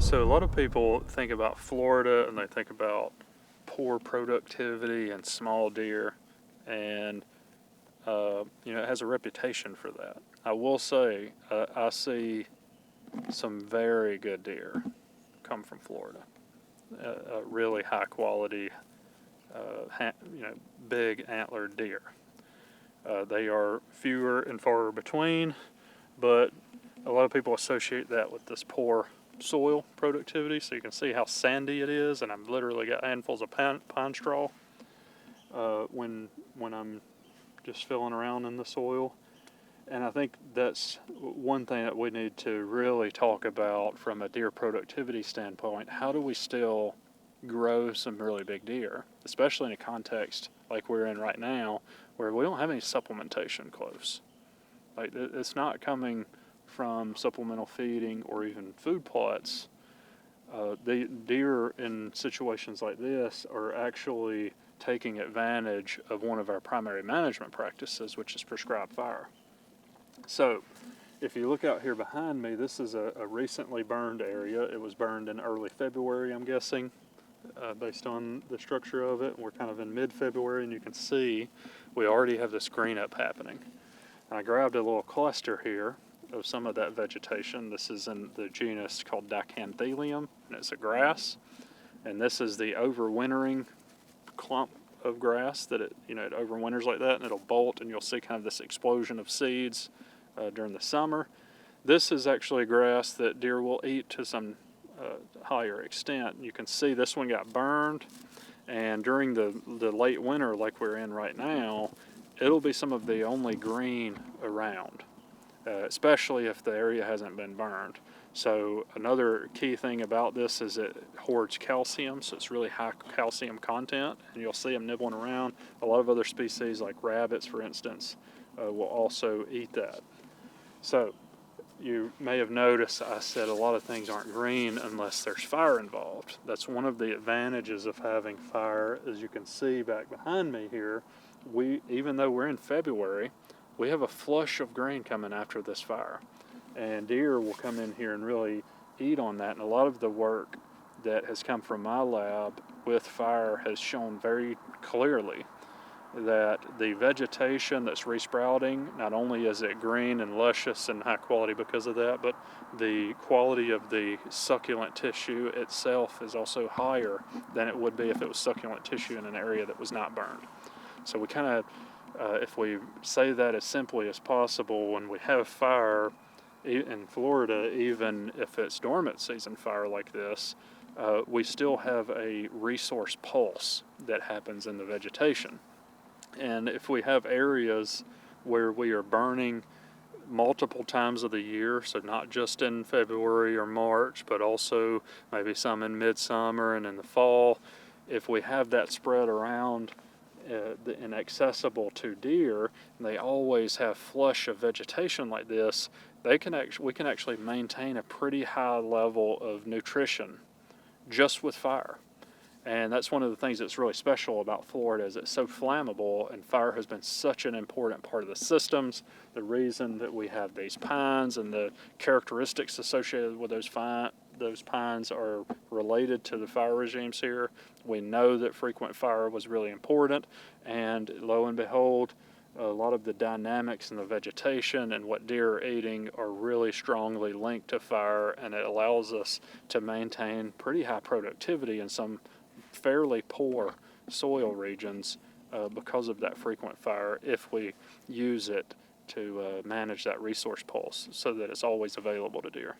So a lot of people think about Florida and they think about poor productivity and small deer, and it has a reputation for that. I will say I see some very good deer come from Florida. Really high quality, big antlered deer. They are fewer and far between, but a lot of people associate that with this poor soil productivity. So you can see how sandy it is, and I've literally got handfuls of pine straw when I'm just filling around in the soil. And I think that's one thing that we need to really talk about from a deer productivity standpoint. How do we still grow some really big deer, especially in a context like we're in right now, where we don't have any supplementation close? Like, it's not coming from supplemental feeding or even food plots. The deer in situations like this are actually taking advantage of one of our primary management practices, which is prescribed fire. So if you look out here behind me, this is a recently burned area. It was burned in early February, I'm guessing, based on the structure of it. We're kind of in mid-February, and you can see we already have this green up happening. And I grabbed a little cluster here of some of that vegetation. This is in the genus called Dicanthelium, and it's a grass. And this is the overwintering clump of grass that it overwinters like that, and it'll bolt, and you'll see kind of this explosion of seeds during the summer. This is actually grass that deer will eat to some higher extent. You can see this one got burned, and during the late winter like we're in right now, it'll be some of the only green around, especially if the area hasn't been burned. So another key thing about this is it hoards calcium, so it's really high calcium content, and you'll see them nibbling around. A lot of other species like rabbits, for instance, will also eat that. So you may have noticed I said a lot of things aren't green unless there's fire involved. That's one of the advantages of having fire. As you can see back behind me here, even though we're in February, we have a flush of green coming after this fire. And deer will come in here and really eat on that. And a lot of the work that has come from my lab with fire has shown very clearly that the vegetation that's resprouting, not only is it green and luscious and high quality because of that, but the quality of the succulent tissue itself is also higher than it would be if it was succulent tissue in an area that was not burned. So we kind of, if we say that as simply as possible, when we have fire in Florida, even if it's dormant season fire like this, we still have a resource pulse that happens in the vegetation. And if we have areas where we are burning multiple times of the year, so not just in February or March, but also maybe some in midsummer and in the fall, if we have that spread around and accessible to deer, and they always have flush of vegetation like this, we can actually maintain a pretty high level of nutrition just with fire. And that's one of the things that's really special about Florida, is it's so flammable, and fire has been such an important part of the systems. The reason that we have these pines and the characteristics associated with those pines are related to the fire regimes here. We know that frequent fire was really important, and lo and behold, a lot of the dynamics in the vegetation and what deer are eating are really strongly linked to fire, and it allows us to maintain pretty high productivity in some fairly poor soil regions because of that frequent fire, if we use it to manage that resource pulse so that it's always available to deer.